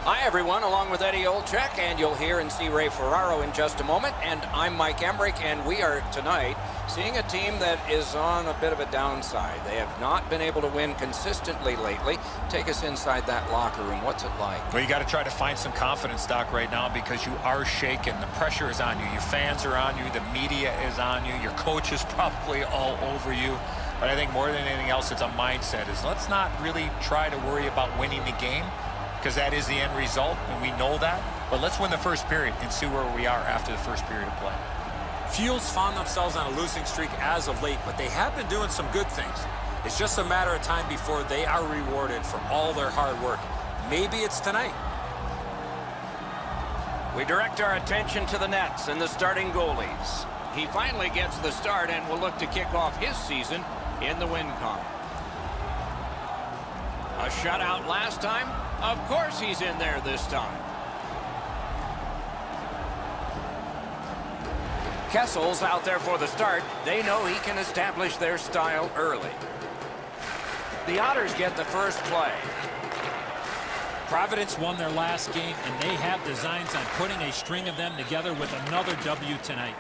Hi, everyone, along with Eddie Olczyk, and you'll hear and see Ray Ferraro in just a moment. And I'm Mike Emmerich, and we are tonight seeing a team that is on a bit of a downside. They have not been able to win consistently lately. Take us inside that locker room. What's it like? Well, you got to try to find some confidence, Doc, right now, because you are shaken. The pressure is on you. Your fans are on you. The media is on you. Your coach is probably all over you. But I think more than anything else, it's a mindset. Let's not really try to worry about winning the game, because that is the end result, and we know that. But let's win the first period and see where we are after the first period of play. Fuels found themselves on a losing streak as of late, but they have been doing some good things. It's just a matter of time before they are rewarded for all their hard work. Maybe it's tonight. We direct our attention to the Nets and the starting goalies. He finally gets the start and will look to kick off his season in the win column. A shutout last time. Of course he's in there this time. Kessel's out there for the start. They know he can establish their style early. The Otters get the first play. Providence won their last game, and they have designs on putting a string of them together with another W tonight.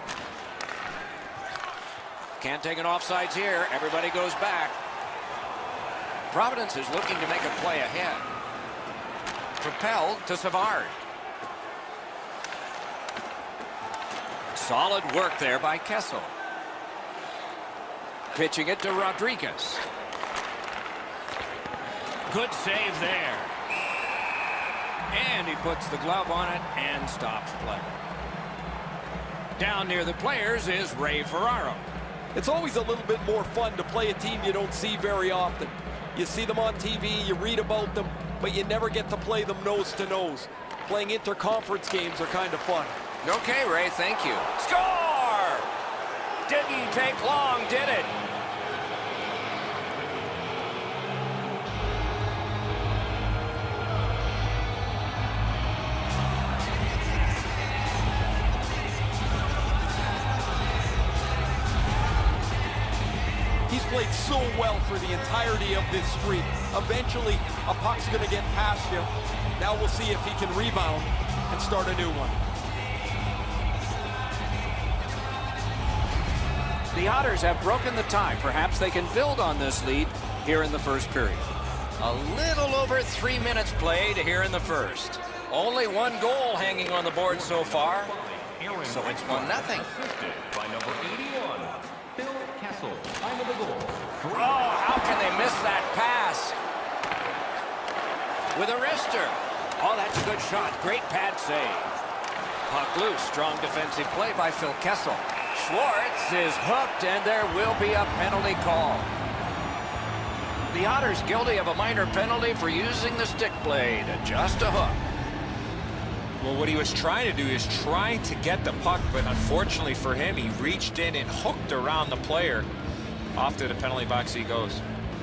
Can't take an offsides here. Everybody goes back. Providence is looking to make a play ahead. Propelled to Savard. Solid work there by Kessel. Pitching it to Rodriguez. Good save there. And he puts the glove on it and stops play. Down near the players is Ray Ferraro. It's always a little bit more fun to play a team you don't see very often. You see them on TV, you read about them, but you never get to play them nose to nose. Playing interconference games are kind of fun. Okay, Ray, thank you. Score! Didn't take long, did it? He's played so well for the entirety of this streak. Eventually, a puck's going to get past him. Now we'll see if he can rebound and start a new one. The Otters have broken the tie. Perhaps they can build on this lead here in the first period. A little over 3 minutes played here in the first. Only one goal hanging on the board so far. So it's 1-0. By number 81, Phil Kessel. Time of the goal. Oh, how can they miss that pass? With a wrister. Oh, that's a good shot. Great pad save. Puck loose. Strong defensive play by Phil Kessel. Schwartz is hooked, and there will be a penalty call. The Otters guilty of a minor penalty for using the stick blade. Just a hook. Well, what he was trying to do is trying to get the puck, but unfortunately for him, he reached in and hooked around the player. Off to the penalty box he goes.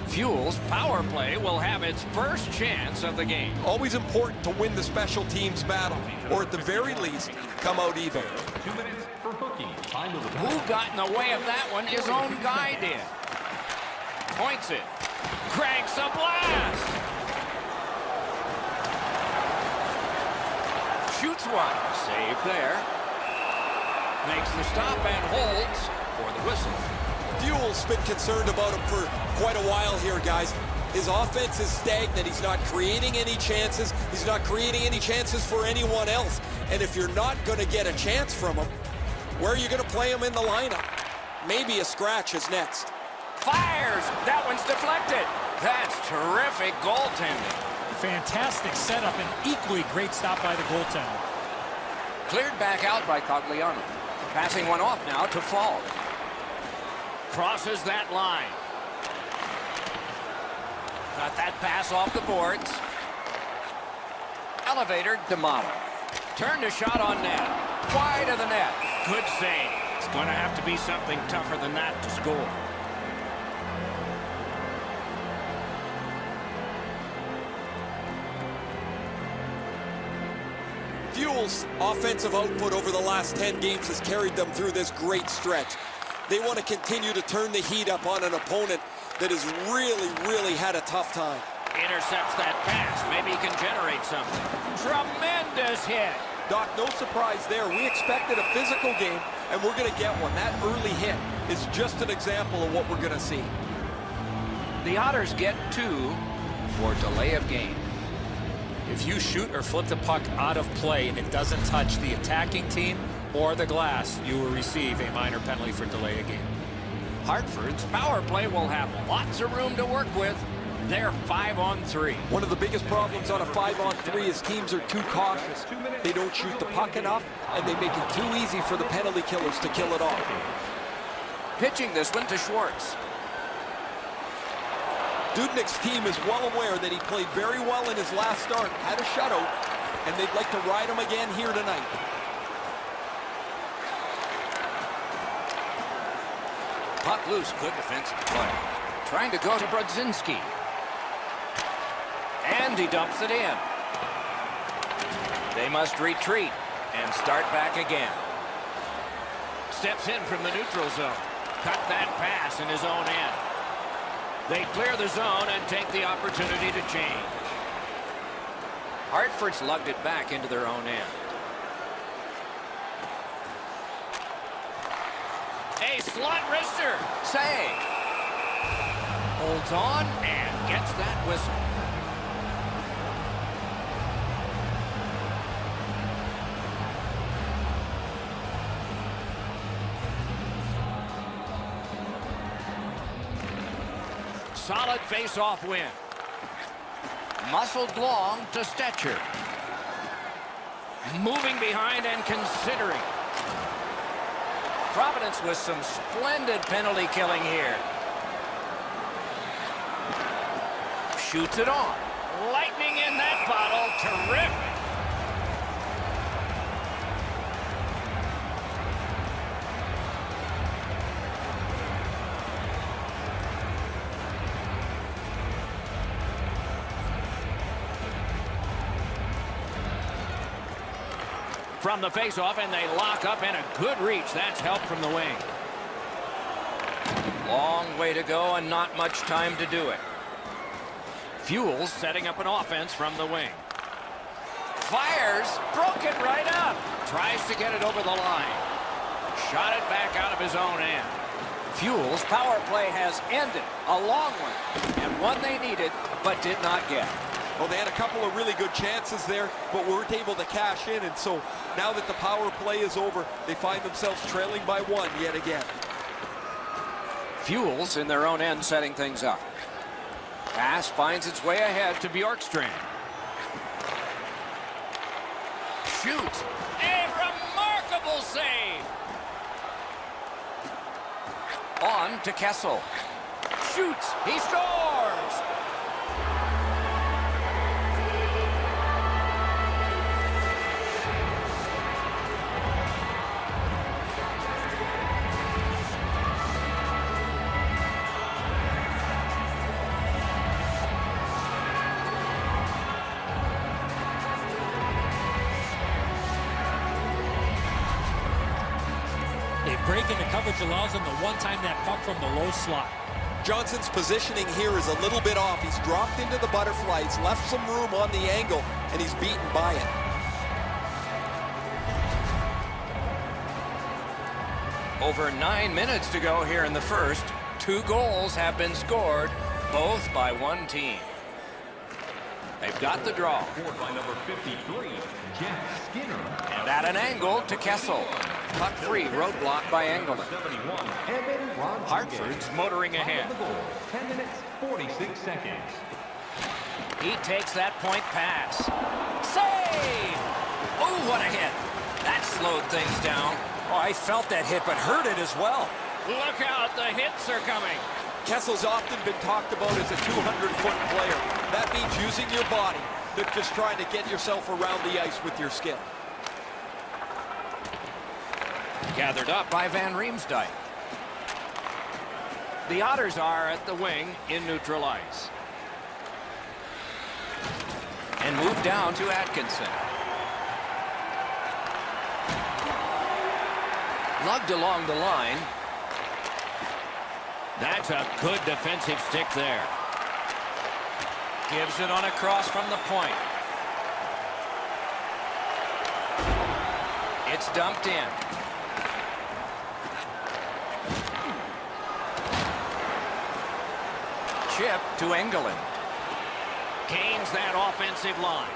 Fuels power play will have its first chance of the game. Always important to win the special teams battle, or at the very least, come out even. 2 minutes for hooking. Time of the Who got in the way of that one? His own guy did. Points it. Cranks a blast. Shoots one. Save there. Makes the stop and holds for the whistle. Fuel's been concerned about him for quite a while here, guys. His offense is stagnant. He's not creating any chances. He's not creating any chances for anyone else. And if you're not going to get a chance from him, where are you going to play him in the lineup? Maybe a scratch is next. Fires. That one's deflected. That's terrific goaltending. Fantastic setup and equally great stop by the goaltender. Cleared back out by Cogliano. Passing one off now to Fall. Crosses that line. Got that pass off the boards. Elevator, D'Amato. Turned a shot on net. Wide of the net. Good save. It's going to have to be something tougher than that to score. Fuel's offensive output over the last 10 games has carried them through this great stretch. They want to continue to turn the heat up on an opponent that has really had a tough time. Intercepts that pass. Maybe he can generate something. Tremendous hit. Doc, no surprise there. We expected a physical game, and we're going to get one. That early hit is just an example of what we're going to see. The Otters get 2 for delay of game. If you shoot or flip the puck out of play and it doesn't touch the attacking team or the glass, you will receive a minor penalty for delay of game. Hartford's power play will have lots of room to work with. They're 5-on-3. One of the biggest problems on a 5-on-3 is teams are too cautious. They don't shoot the puck enough, and they make it too easy for the penalty killers to kill it off. Pitching this one to Schwartz. Dudnik's team is well aware that he played very well in his last start, had a shutout, and they'd like to ride him again here tonight. Puck loose, good defensive play. Trying to go to Brodzinski. And he dumps it in. They must retreat and start back again. Steps in from the neutral zone. Cut that pass in his own end. They clear the zone and take the opportunity to change. Hartford's lugged it back into their own end. A slot wrister. Save. Holds on and gets that whistle. Solid face-off win. Muscled long to Stetcher. Moving behind and considering. Providence with some splendid penalty killing here. Shoots it on. Lightning in that bottle. Terrific. From the face-off, and they lock up, and a good reach. That's help from the wing. Long way to go and not much time to do it. Fuels setting up an offense from the wing. Fires, broke it right up. Tries to get it over the line. Shot it back out of his own end. Fuels' power play has ended. A long one, and one they needed, but did not get. Well, they had a couple of really good chances there, but weren't able to cash in, and so now that the power play is over, they find themselves trailing by 1 yet again. Fuels in their own end setting things up. Pass finds its way ahead to Bjorkstrand. Shoots. A remarkable save. On to Kessel. Shoots. He scores. Break into coverage allows them to one-time that puck from the low slot. Johnson's positioning here is a little bit off. He's dropped into the butterfly. He's left some room on the angle, and he's beaten by it. Over 9 minutes to go here in the first. 2 goals have been scored, both by one team. They've got the draw. Scored by number 53, Jeff Skinner. And at an angle to Kessel. Puck free, roadblock by Engelman. 71, Evan Rodriguez. Hartford's motoring ahead. The goal, 10 minutes, 46 seconds. He takes that point pass. Save! Oh, what a hit. That slowed things down. Oh, I felt that hit, but heard it as well. Look out, the hits are coming. Kessel's often been talked about as a 200-foot player. That means using your body, not just trying to get yourself around the ice with your skill. Gathered up by Van Riemsdyk. The Otters are at the wing in neutral ice. And move down to Atkinson. Lugged along the line. That's a good defensive stick there. Gives it on a cross from the point. It's dumped in. Chip to Engelland. Gains that offensive line.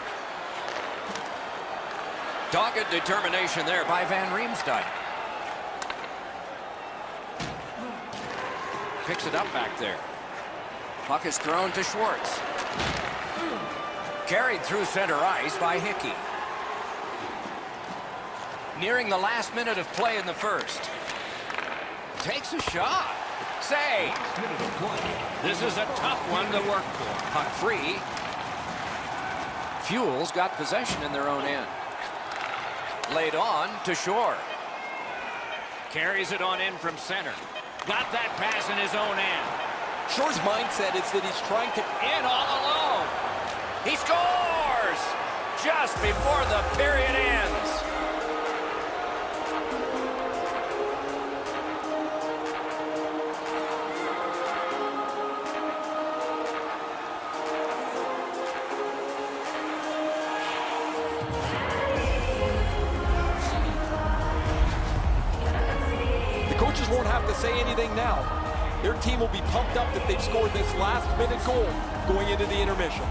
Dogged determination there by Van Riemsdyk. Picks it up back there. Puck is thrown to Schwartz. Carried through center ice by Hickey. Nearing the last minute of play in the first. Takes a shot. Save. This is a tough one to work for. Puck free. Fuels got possession in their own end. Laid on to Shore. Carries it on in from center. Got that pass in his own end. Shore's mindset is that he's trying to... In all alone. He scores! Just before the period ends. Coaches won't have to say anything now. Their team will be pumped up that they've scored this last-minute goal going into the intermission.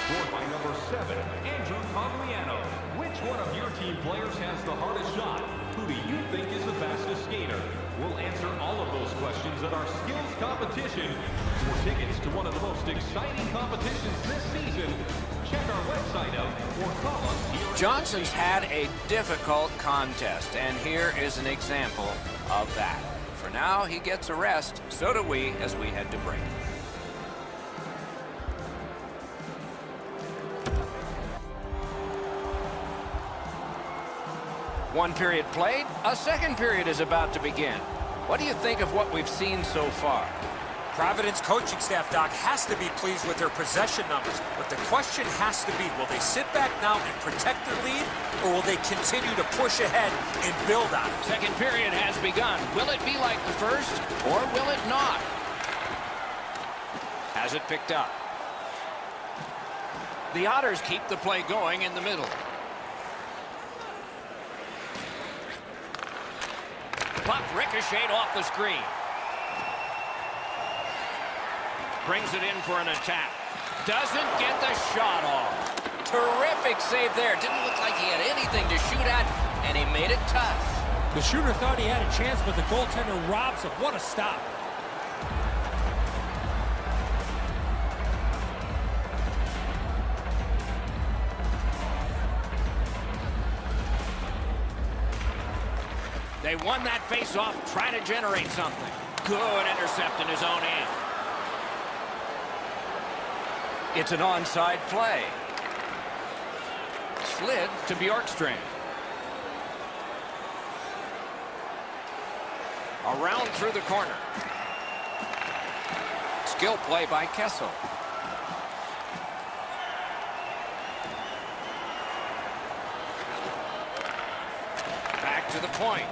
Scored by number 7, Andrew Cogliano. Which one of your team players has the hardest shot? Who do you think is the fastest skater? We'll answer all of those questions at our skills competition. For tickets to one of the most exciting competitions this season, check our website out or call us here. Johnson's had a difficult contest, and here is an example of that. For now, he gets a rest. So do we as we head to break. One period played, a second period is about to begin. What do you think of what we've seen so far? Providence coaching staff, Doc, has to be pleased with their possession numbers. But the question has to be, will they sit back now and protect their lead, or will they continue to push ahead and build on it? Second period has begun. Will it be like the first, or will it not? Has it picked up? The Otters keep the play going in the middle. Puck ricocheted off the screen. Brings it in for an attack. Doesn't get the shot off. Terrific save there. Didn't look like he had anything to shoot at, and he made it tough. The shooter thought he had a chance, but the goaltender robs him. What a stop. They won that face-off, trying to generate something. Good intercept in his own end. It's an onside play. Slid to Bjorkstrand. Around through the corner. Skill play by Kessel. Back to the point.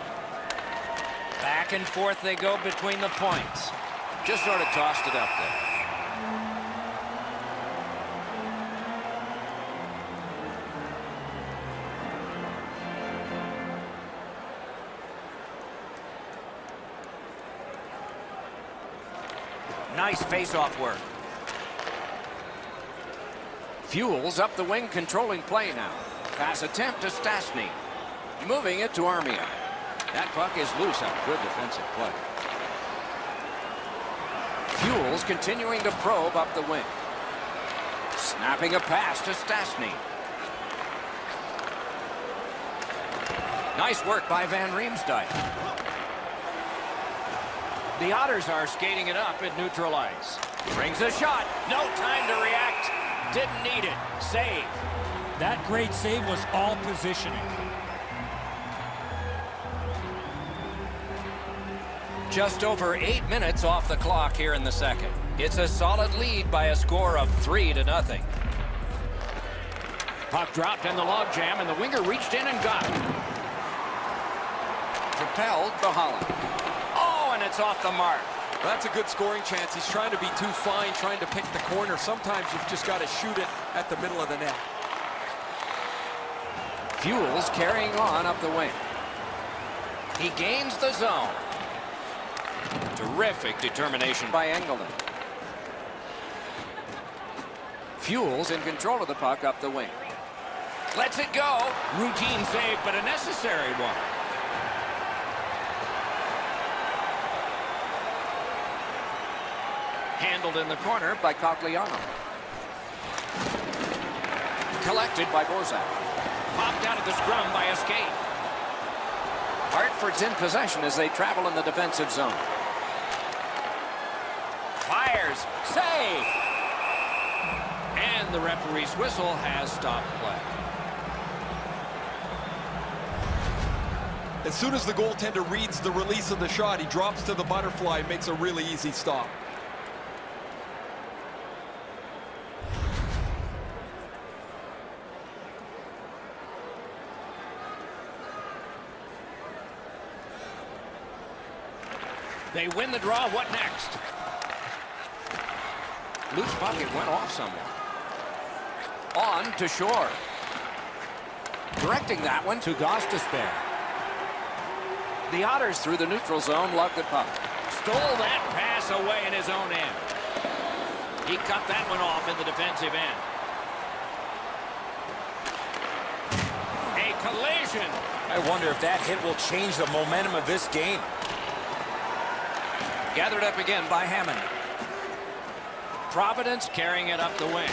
Back and forth they go between the points. Just sort of tossed it up there. Nice face-off work. Fuels up the wing, controlling play now. Pass attempt to Stastny. Moving it to Armia. That puck is loose on good defensive play. Fuels continuing to probe up the wing. Snapping a pass to Stastny. Nice work by Van Riemsdyk. The Otters are skating it up at neutral ice. Brings a shot. No time to react. Didn't need it. Save. That great save was all positioning. Just over 8 minutes off the clock here in the second. It's a solid lead by a score of 3-0. Puck dropped in the logjam, and the winger reached in and got it. Propelled to Holland. Oh, and it's off the mark. That's a good scoring chance. He's trying to be too fine, trying to pick the corner. Sometimes you've just got to shoot it at the middle of the net. Fuels carrying on up the wing. He gains the zone. Terrific determination by Engelland. Fuels in control of the puck up the wing. Lets it go. Routine save, but a necessary one. Handled in the corner by Cogliano. Collected by Bozak. Popped out of the scrum by Escape. Hartford's in possession as they travel in the defensive zone. Fires. Save. And the referee's whistle has stopped play. As soon as the goaltender reads the release of the shot, he drops to the butterfly and makes a really easy stop. They win the draw. What next? Loose puck. It went off somewhere. On to Shore. Directing that one to Gostisbehere. The Otters through the neutral zone lug the puck. Stole that pass away in his own end. He cut that one off in the defensive end. A collision. I wonder if that hit will change the momentum of this game. Gathered up again by Hammond. Providence carrying it up the wing.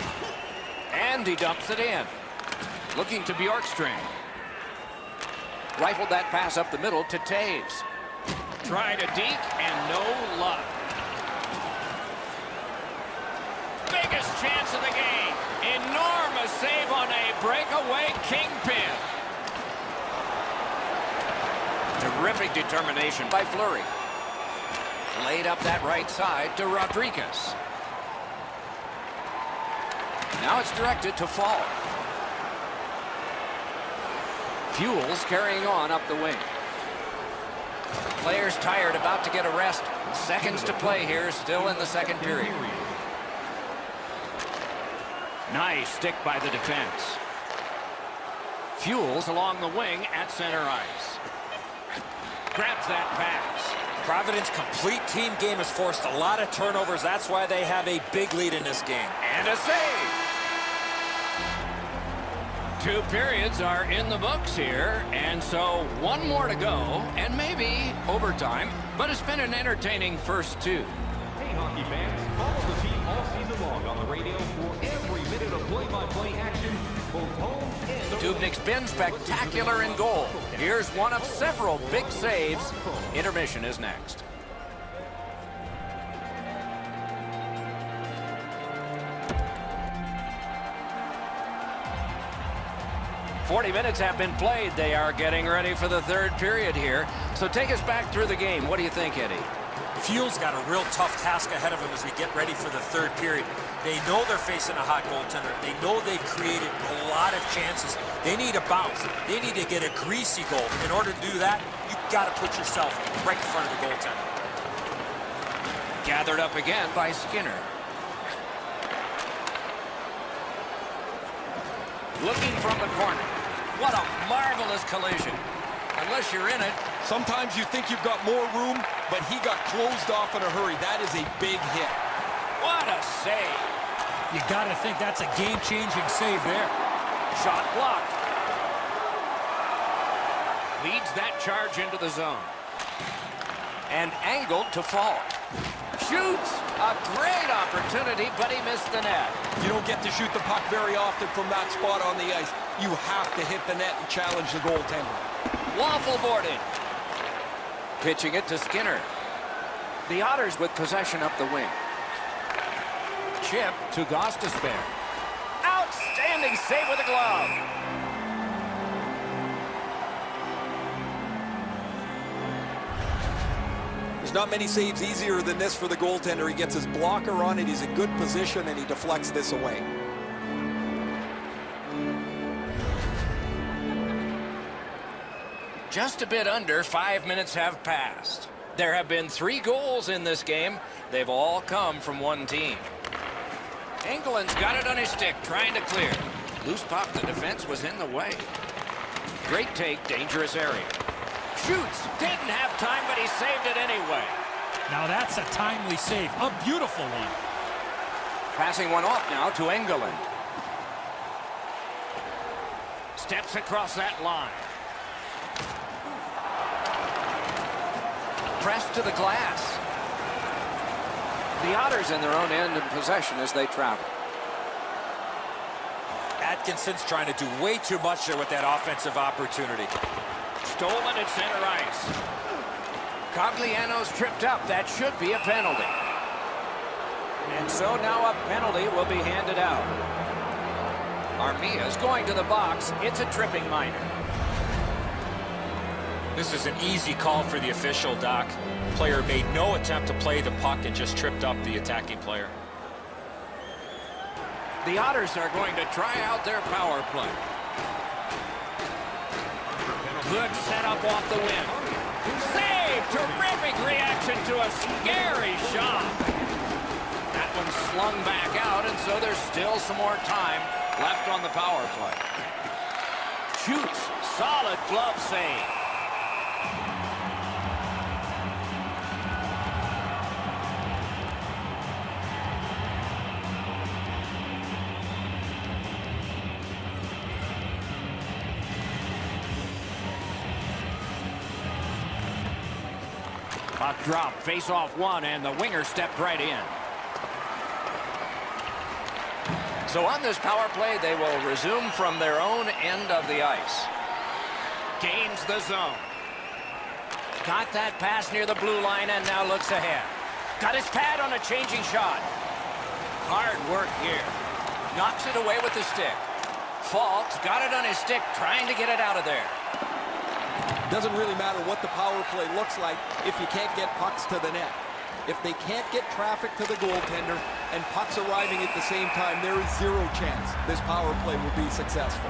And he dumps it in. Looking to Bjorkstrand. Rifled that pass up the middle to Taves. Tried a deke and no luck. Biggest chance of the game. Enormous save on a breakaway kingpin. Terrific determination by Fleury. Laid up that right side to Rodriguez. Now it's directed to Falk. Fuels carrying on up the wing. Players tired, about to get a rest. Seconds to play here, still in the second period. Nice stick by the defense. Fuels along the wing at center ice. Grabs that pass. Providence complete team game has forced a lot of turnovers. That's why they have a big lead in this game. And a save. 2 periods are in the books here, and so 1 more to go, and maybe overtime, but it's been an entertaining first 2. Hey, hockey fans, follow the team all season long on the radio for every minute of play-by-play action, both home and Dubnik's been spectacular in goal. Here's one of several big saves. Intermission is next. "40 minutes have been played. They are getting ready for the third period here. So take us back through the game. What do you think, Eddie? Fuels got a real tough task ahead of them as we get ready for the third period. They know they're facing a hot goaltender. They know they've created a lot of chances. They need a bounce. They need to get a greasy goal. In order to do that, you've got to put yourself right in front of the goaltender. Gathered up again by Skinner. Looking from the corner. What a marvelous collision. Unless you're in it. Sometimes you think you've got more room, but he got closed off in a hurry. That is a big hit. What a save. You got to think that's a game-changing save there. Shot blocked. Leads that charge into the zone. And angled to fall. Shoots. A great opportunity, but he missed the net. You don't get to shoot the puck very often from that spot on the ice. You have to hit the net and challenge the goaltender. Waffle boarded. Pitching it to Skinner. The Otters with possession up the wing. Chip to Gostisbehere. Outstanding save with a glove. There's not many saves easier than this for the goaltender. He gets his blocker on it, he's in good position, and he deflects this away. Just a bit under 5 minutes have passed. There have been 3 goals in this game. They've all come from one team. England's got it on his stick, trying to clear. Loose puck, the defense was in the way. Great take, dangerous area. Shoots, didn't have time, but he saved it anyway. Now that's a timely save, a beautiful one. Passing one off now to England. Steps across that line. Pressed to the glass. The Otters in their own end in possession as they travel. Atkinson's trying to do way too much there with that offensive opportunity. Stolen at center ice. Cogliano's tripped up. That should be a penalty. And so now a penalty will be handed out. Armia's going to the box. It's a tripping minor. This is an easy call for the official, Doc. Player made no attempt to play the puck and just tripped up the attacking player. The Otters are going to try out their power play. Good setup off the win. Save! Terrific reaction to a scary shot. That one slung back out, and so there's still some more time left on the power play. Shoots. Solid glove save. Puck drop, face off one, and the winger stepped right in. So on this power play, they will resume from their own end of the ice. Gains the zone. Got that pass near the blue line and now looks ahead. Got his pad on a changing shot. Hard work here. Knocks it away with the stick. Falk's got it on his stick, trying to get it out of there. Doesn't really matter what the power play looks like if you can't get pucks to the net. If they can't get traffic to the goaltender and pucks arriving at the same time, there is zero chance this power play will be successful.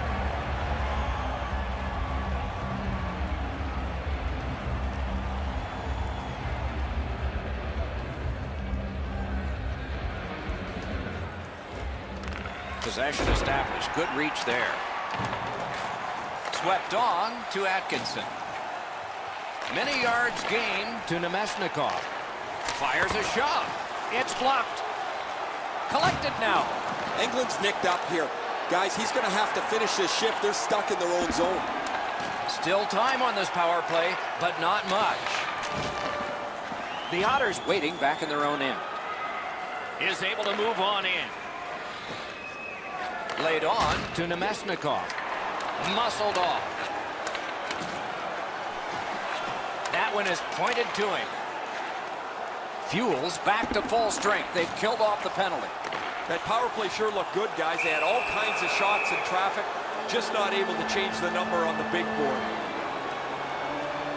Possession established. Good reach there. Swept on to Atkinson. Many yards gained to Nemesnikov. Fires a shot. It's blocked. Collected now. England's nicked up here. Guys, he's going to have to finish this shift. They're stuck in their own zone. Still time on this power play, but not much. The Otters waiting back in their own end. Is able to move on in. Laid on to Nemesnikov. Muscled off. That one is pointed to him. Fuels back to full strength. They've killed off the penalty. That power play sure looked good, guys. They had all kinds of shots in traffic, just not able to change the number on the big board.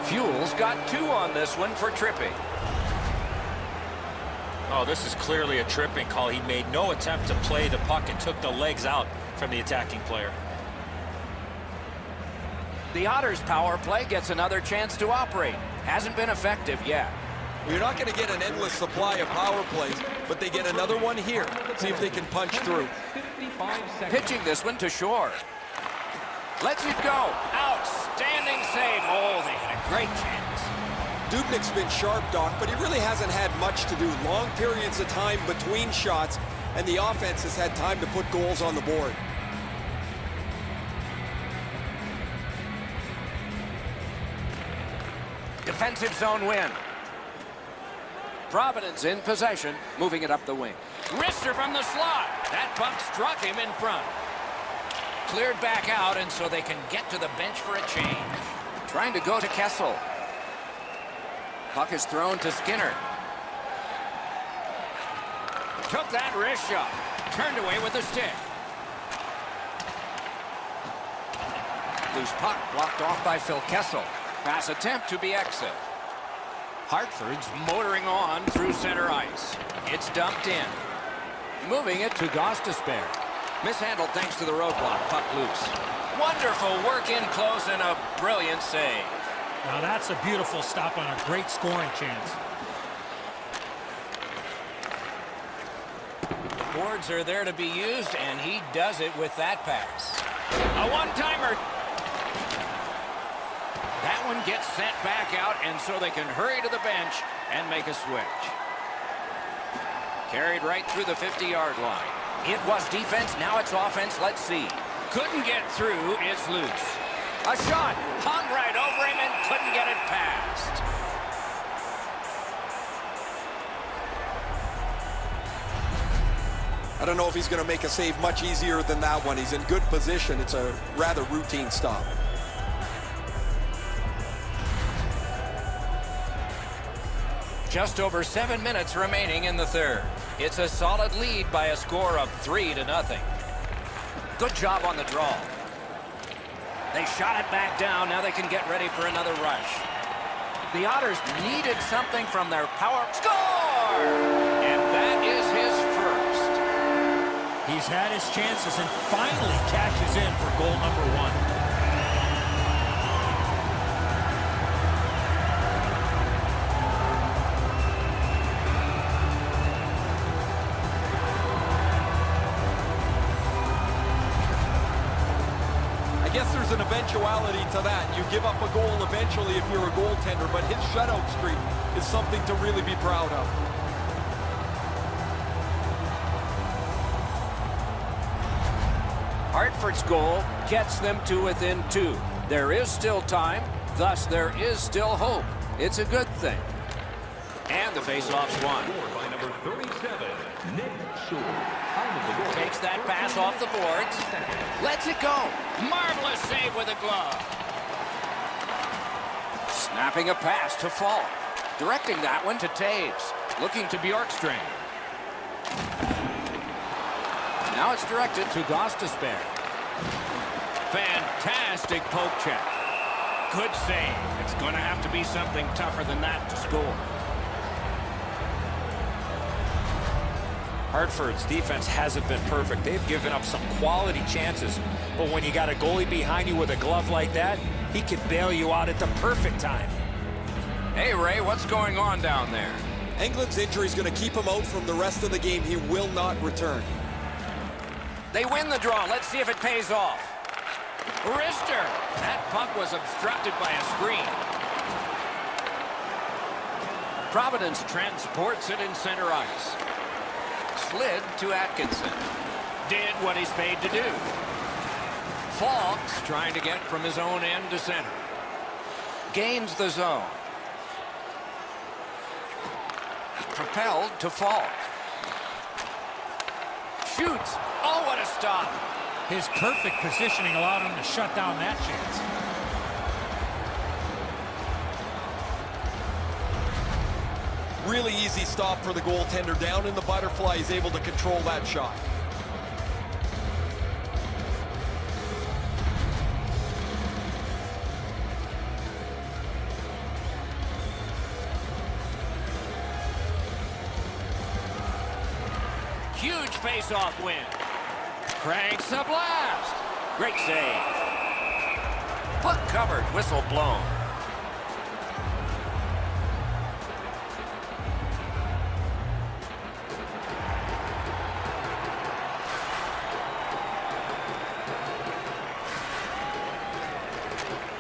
Fuels got 2 on this one for tripping. Oh, this is clearly a tripping call. He made no attempt to play the puck and took the legs out from the attacking player. The Otters power play gets another chance to operate. Hasn't been effective yet. You're not going to get an endless supply of power plays, but they get another one here. See if they can punch through. Pitching this one to Shore. Lets it go. Outstanding save. Oh, they had a great chance. Dubnik's been sharp, Doc, but he really hasn't had much to do. Long periods of time between shots, and the offense has had time to put goals on the board. Defensive zone win. Providence in possession, moving it up the wing. Wrister from the slot. That puck struck him in front. Cleared back out, and so they can get to the bench for a change. Trying to go to Kessel. Puck is thrown to Skinner. Took that wrist shot. Turned away with the stick. Loose puck blocked off by Phil Kessel. Pass attempt to be exit. Hartford's motoring on through center ice. It's dumped in. Moving it to Gostisbehere. Mishandled thanks to the roadblock. Puck loose. Wonderful work in close and a brilliant save. Now that's a beautiful stop on a great scoring chance. Boards are there to be used, and he does it with that pass. A one-timer. That one gets sent back out, and so they can hurry to the bench and make a switch. Carried right through the 50-yard line. It was defense, now it's offense. Let's see. Couldn't get through, it's loose. A shot, hung right over him and couldn't get it past. I don't know if he's going to make a save much easier than that one. He's in good position. It's a rather routine stop. Just over 7 minutes remaining in the third. It's a solid lead by a score of 3-0. Good job on the draw. They shot it back down. Now they can get ready for another rush. The Otters needed something from their power. Score! And that is his first. He's had his chances and finally cashes in for goal number 1. I guess there's an eventuality to that. You give up a goal eventually if you're a goaltender, but his shutout streak is something to really be proud of. Hartford's goal gets them to within 2. There is still time, thus there is still hope. It's a good thing. And the faceoff's won. By number 37, NAHL. Takes that pass off the boards. Lets it go. Marvelous save with a glove. Snapping a pass to Falk. Directing that one to Taves. Looking to Bjorkstrand. Now it's directed to Gostisbehere. Fantastic poke check. Good save. It's going to have to be something tougher than that to score. Hartford's defense hasn't been perfect. They've given up some quality chances, but when you got a goalie behind you with a glove like that, he can bail you out at the perfect time. Hey, Ray, what's going on down there? Englund's injury is going to keep him out from the rest of the game. He will not return. They win the draw. Let's see if it pays off. Rister. That puck was obstructed by a screen. Providence transports it in center ice. Slid to Atkinson. Did what he's paid to do. Falk's trying to get from his own end to center. Gains the zone. Propelled to Falk. Shoots. Oh, what a stop. His perfect positioning allowed him to shut down that chance. Really easy stop for the goaltender. Down in the butterfly, he's able to control that shot. Huge face-off win. Cranks a blast. Great save. Puck covered, whistle blown.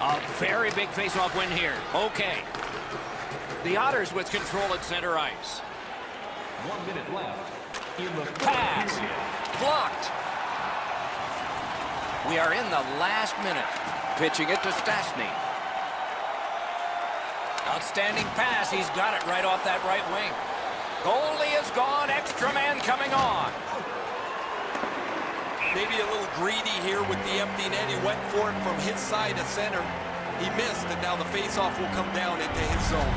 A very big face-off win here. Okay. The Otters with control at center ice. 1 minute left in the Pass. third period. Blocked. We are in the last minute. Pitching it to Stastny. Outstanding pass. He's got it right off that right wing. Goalie is gone. Extra man coming on. Maybe a little greedy here with the empty net. He went for it from his side of center. He missed, and now the faceoff will come down into his zone.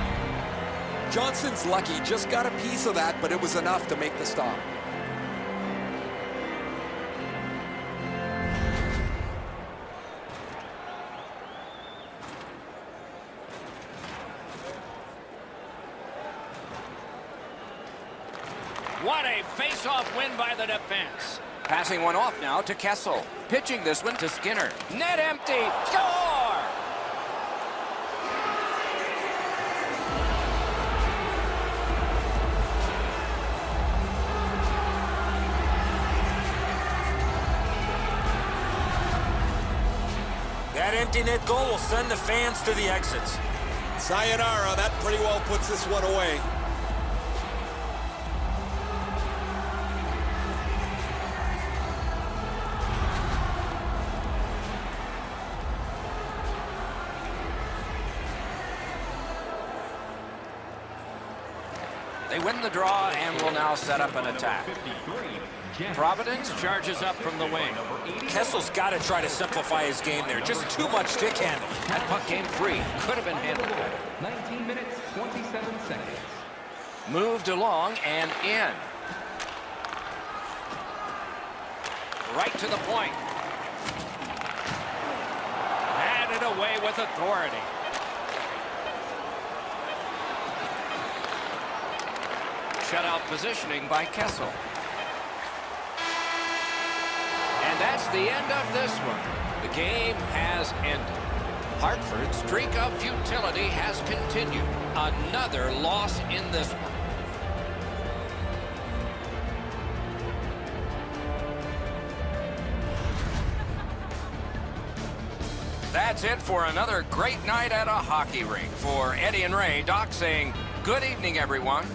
Johnson's lucky. Just got a piece of that, but it was enough to make the stop. What a face-off win by the defense. Passing one off now to Kessel. Pitching this one to Skinner. Net empty. Score! That empty net goal will send the fans to the exits. Sayonara, that pretty well puts this one away. They win the draw and will now set up an attack. Providence charges up from the wing. Kessel's got to try to simplify his game there. Just too much stick handle. That puck came free. Could have been handled better. 19 minutes, 27 seconds. Moved along and in. Right to the point. Had it away with authority. Shutout positioning by Kessel. And that's the end of this one. The game has ended. Hartford's streak of futility has continued. Another loss in this one. That's it for another great night at a hockey rink. For Eddie and Ray, Doc saying good evening, everyone.